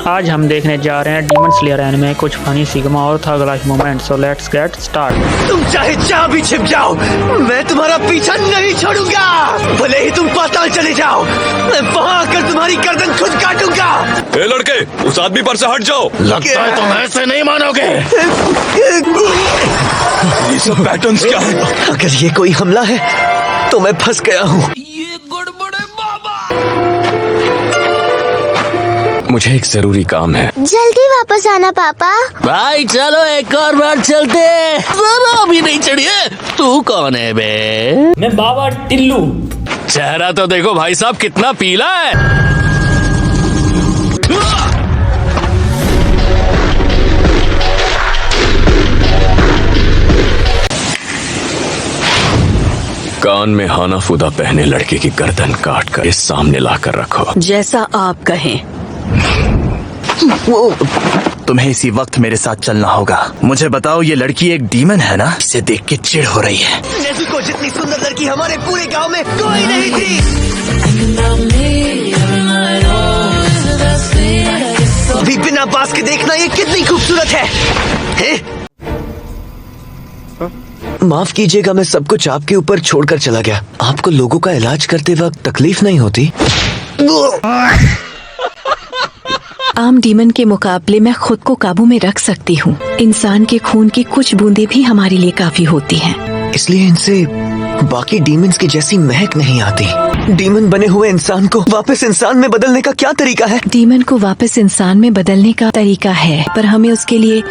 आज हम देखने जा रहे हैं डीमन स्लेयर एनिमे, कुछ फनी सिग्मा और थग life moment. So let's get start. तुम चाहे जहाँ भी छिप जाओ, मैं तुम्हारा पीछा नहीं छोड़ूंगा। भले ही तुम पाताल चले जाओ, मैं वहाँ आकर तुम्हारी गर्दन खुद काटूंगा। ए लड़के, उस आदमी पर से हट जाओ। लगता है तुम ऐसे नहीं मानोगे। ये सब पैटर्न्स क्या है? अगर ये कोई हमला है तो मैं फंस गया हूँ। मुझे एक जरूरी काम है। जल्दी वापस आना पापा। भाई चलो एक और बार चलते। जरा अभी नहीं चढ़िए। तू कौन है बे? मैं बाबा टिल्लू। चेहरा तो देखो भाई साहब, कितना पीला है। कान में हाना फुदा पहने लड़के की गर्दन काट कर इस सामने लाकर रखो। जैसा आप कहें। तुम्हें इसी वक्त मेरे साथ चलना होगा। मुझे बताओ, ये लड़की एक डीमन है ना? इसे देख के चिढ़ हो रही है। नेज़ुको जितनी सुंदर लड़की हमारे पूरे गांव में कोई नहीं थी। अभी बिना पास के देखना ये कितनी खूबसूरत है? माफ कीजिएगा, मैं सब कुछ आपके ऊपर छोड़कर चला गया। आपको लोगों का इलाज करते वक्त तकलीफ नहीं होती? आम डीमन के मुकाबले मैं खुद को काबू में रख सकती हूँ। इंसान के खून की कुछ बूंदें भी हमारे लिए काफी होती हैं। इसलिए इनसे बाकी डीमंस की जैसी महक नहीं आती। डीमन बने हुए इंसान को वापस इंसान में बदलने का क्या तरीका है? डीमन को वापस इंसान में बदलने का तरीका है, पर हमें उसके लिए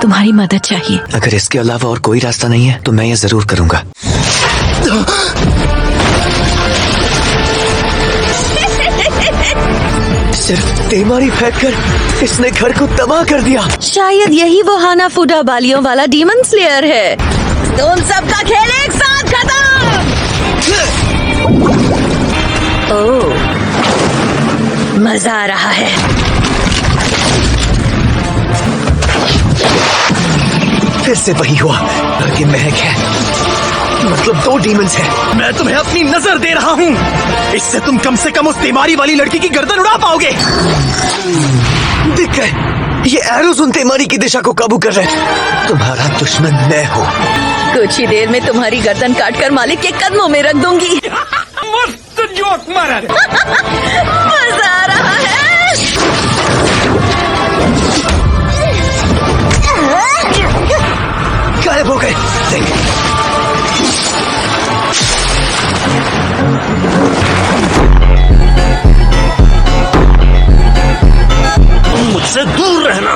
तुम्हारी मदद चाहिए। अगर इसके अलावा और कोई रास्ता नहीं है तो मैं ये जरूर करूँगा। सिर्फ तेमारी फेंककर इसने घर को तबाह कर दिया। शायद यही वो हाना फुडा बालियों वाला डीमन स्लेयर है। तुम सबका खेल एक साथ खत्म। ओह, मजा आ रहा है। फिर से वही हुआ। घर की महक है, मतलब दो डीमंस हैं। मैं तुम्हें अपनी नजर दे रहा हूँ। इससे तुम कम से कम उस तेमारी वाली लड़की की गर्दन उड़ा पाओगे। दिख गए, ये एरोज उन तेमारी की दिशा को काबू कर रहे हैं। तुम्हारा दुश्मन मैं हूँ। कुछ ही देर में तुम्हारी गर्दन काटकर मालिक के कदमों में रख दूंगी। मस्त जोक मारा। मजा आ रहा है। गायब हो गए। देख, मुझसे दूर रहना।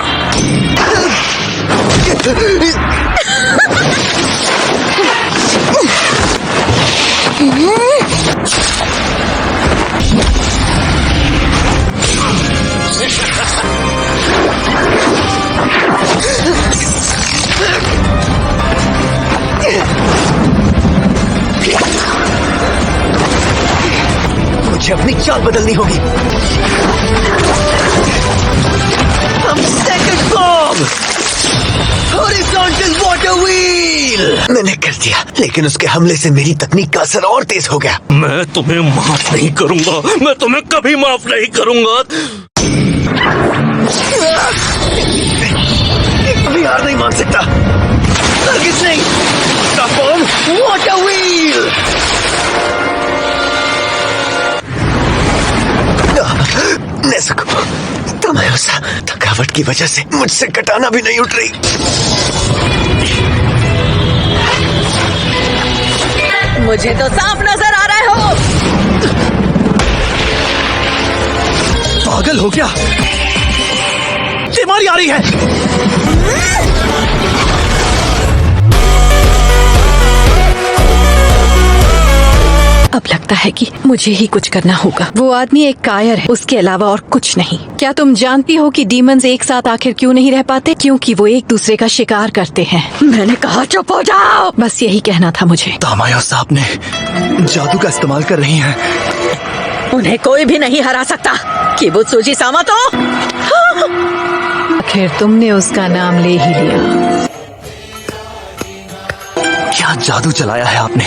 मुझे अपनी चाल बदलनी होगी। हम second bomb, horizontal water wheel. मैंने कर दिया, लेकिन उसके हमले से मेरी तकनीक का असर और तेज हो गया। मैं तुम्हें माफ नहीं करूंगा। मैं तुम्हें कभी माफ नहीं करूंगा। अभी हार नहीं मान सकता। हरगिज़ नहीं। Bomb, water wheel. नेज़ुको, तमायोसा, थकावट की वजह से मुझसे कटाना भी नहीं उठ रही। मुझे तो साफ नजर आ रहे हो। पागल हो क्या? तेमारी आ रही है। अब लगता है कि मुझे ही कुछ करना होगा। वो आदमी एक कायर है, उसके अलावा और कुछ नहीं। क्या तुम जानती हो कि डीमंस एक साथ आखिर क्यों नहीं रह पाते? क्योंकि वो एक दूसरे का शिकार करते हैं। मैंने कहा चुप हो जाओ। बस यही कहना था मुझे। तामायोसा अपने जादू का इस्तेमाल कर रही हैं। उन्हें कोई भी नहीं हरा सकता। किबुत्सुजी सामा तो आखिर तुमने उसका नाम ले ही लिया। क्या जादू चलाया है आपने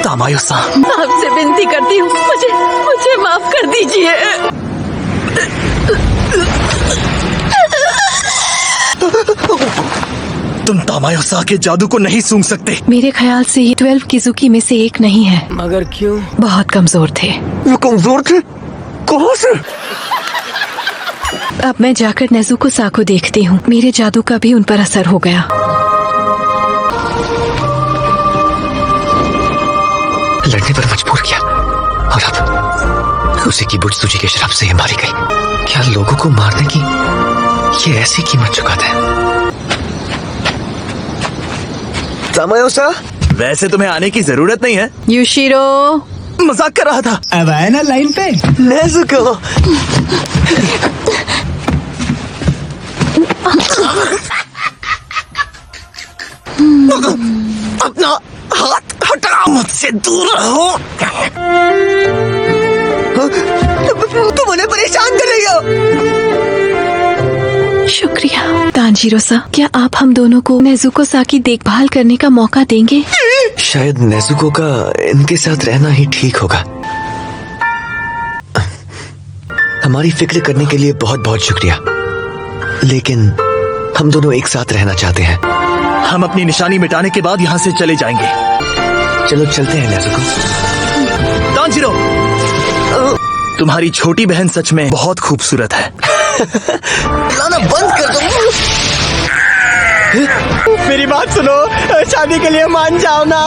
तामायोसा? आपसे विनती करती हूँ, मुझे माफ कर दीजिए। तुम तामायोसा के जादू को नहीं सूंघ सकते। मेरे ख्याल से ये 12 किजुकी में से एक नहीं है। मगर क्यों? बहुत कमजोर थे। वो कमजोर थे? कहाँ से? अब मैं जाकर नेजुको-सा को देखती हूँ। मेरे जादू का भी उन पर असर हो गया। लड़ने पर मजबूर किया और अब उसी की बुझ सूझी के शराब से ये मारी गई। क्या लोगों को मारने की ये ऐसी कीमत चुकाता है? तामायोसा? वैसे तुम्हें आने की जरूरत नहीं है। युशिरो, मजाक कर रहा था। अब आया ना लाइन पे। नेजुको। अपना हाथ हटाओ, मुझसे दूर रहो। तुम उन्हें परेशान कर रही हो। शुक्रिया। तांजीरो-सा, क्या आप हम दोनों को नेजुको-सा की देखभाल करने का मौका देंगे? शायद नेजुको का इनके साथ रहना ही ठीक होगा। हमारी फिक्र करने के लिए बहुत बहुत शुक्रिया, लेकिन हम दोनों एक साथ रहना चाहते हैं। हम अपनी निशानी मिटाने के बाद यहाँ से चले जाएंगे। चलो चलते हैं नेजुको। तांजीरो, तुम्हारी छोटी बहन सच में बहुत खूबसूरत है। लाना बंद कर दो। मेरी बात सुनो, शादी के लिए मान जाओ ना।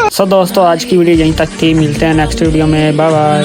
सो दोस्तों आज की वीडियो यहीं तक थी। मिलते हैं नेक्स्ट वीडियो में। Bye bye.